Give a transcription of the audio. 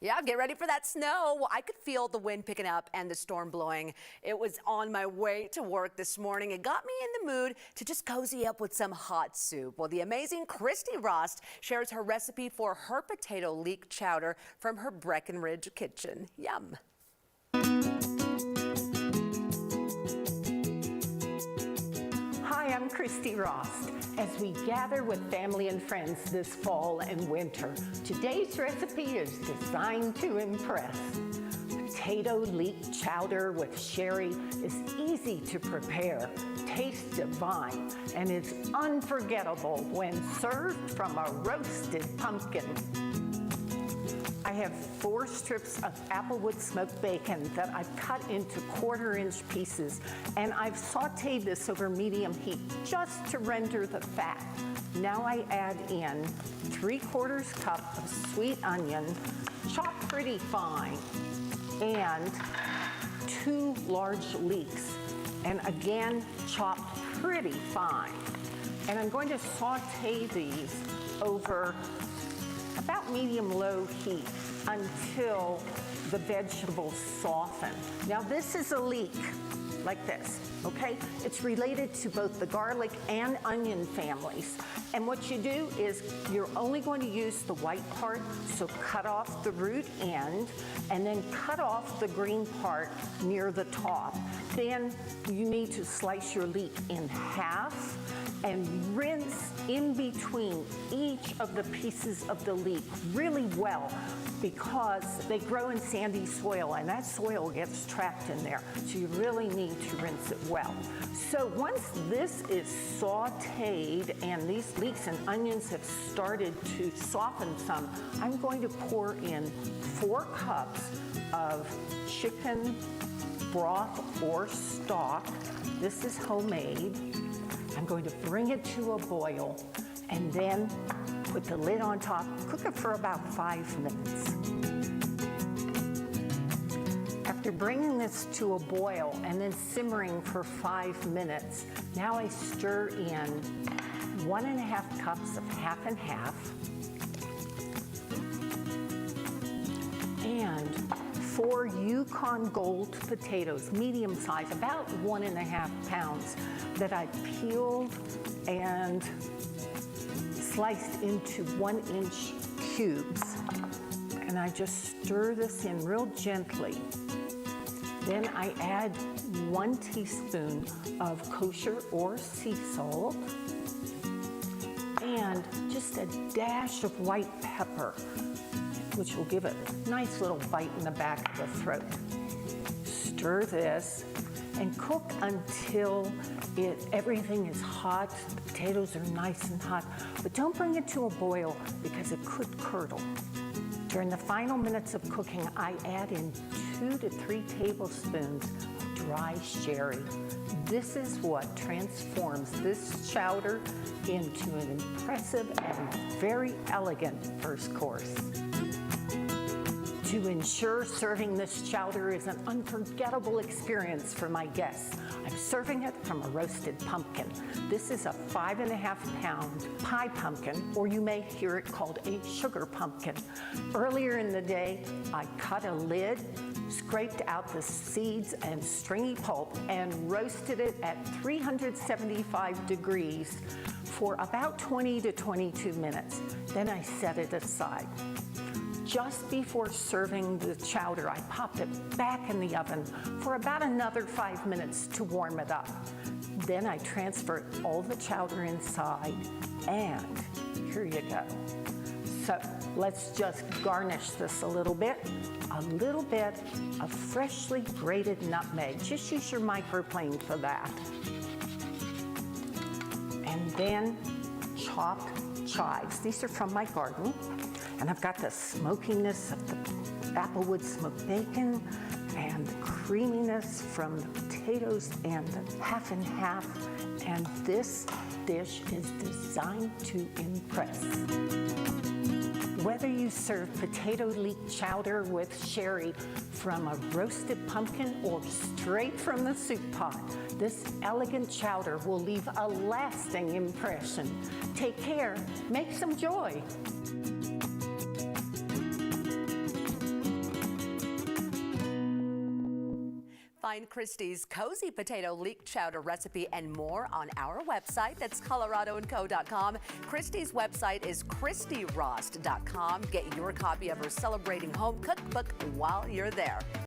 Yeah, get ready for that snow. Well, I could feel the wind picking up and the storm blowing. It was on my way to work this morning. It got me in the mood to just cozy up with some hot soup. Well, the amazing Christy Rost shares her recipe for her potato leek chowder from her Breckenridge kitchen. Yum. Hi, I'm Christy Rost. As we gather with family and friends this fall and winter, today's recipe is designed to impress. Potato leek chowder with sherry is easy to prepare, tastes divine, and is unforgettable when served from a roasted pumpkin. I have 4 strips of applewood smoked bacon that I've cut into 1/4-inch pieces, and I've sauteed this over medium heat just to render the fat. Now I add in 3/4 cup of sweet onion, chopped pretty fine, and 2 large leeks, and again chopped pretty fine. And I'm going to saute these over about medium-low heat until the vegetables soften. Now this is a leek, like this, okay? It's related to both the garlic and onion families. And what you do is you're only going to use the white part, so cut off the root end and then cut off the green part near the top. Then you need to slice your leek in half and rinse in between each of the pieces of the leek really well, because they grow in sandy soil and that soil gets trapped in there. So you really need to rinse it well. So once this is sauteed and these leeks and onions have started to soften some, I'm going to pour in 4 cups of chicken broth or stock. This is homemade. I'm going to bring it to a boil and then put the lid on top, cook it for about 5 minutes. After bringing this to a boil and then simmering for 5 minutes, now I stir in 1½ cups of half and half and 4 Yukon Gold potatoes, medium size, about 1½ pounds, that I peeled and sliced into 1-inch cubes. And I just stir this in real gently. Then I add 1 teaspoon of kosher or sea salt and just a dash of white pepper, which will give it a nice little bite in the back of the throat. Stir this and cook until everything is hot. The potatoes are nice and hot, but don't bring it to a boil because it could curdle. During the final minutes of cooking, I add in 2 to 3 tablespoons of dry sherry. This is what transforms this chowder into an impressive and very elegant first course. To ensure serving this chowder is an unforgettable experience for my guests, I'm serving it from a roasted pumpkin. This is a 5½ pound pie pumpkin, or you may hear it called a sugar pumpkin. Earlier in the day, I cut a lid, scraped out the seeds and stringy pulp, and roasted it at 375 degrees for about 20 to 22 minutes. Then I set it aside. Just before serving the chowder, I popped it back in the oven for about another 5 minutes to warm it up. Then I transferred all the chowder inside, and here you go. So let's just garnish this a little bit of freshly grated nutmeg. Just use your microplane for that. And then chopped chives. These are from my garden. And I've got the smokiness of the applewood smoked bacon and the creaminess from the potatoes and the half and half. And this dish is designed to impress. Whether you serve potato leek chowder with sherry from a roasted pumpkin or straight from the soup pot, this elegant chowder will leave a lasting impression. Take care, make some joy. Find Christy's cozy potato leek chowder recipe and more on our website. That's coloradoandco.com. Christy's website is christyrost.com. Get your copy of her Celebrating Home cookbook while you're there.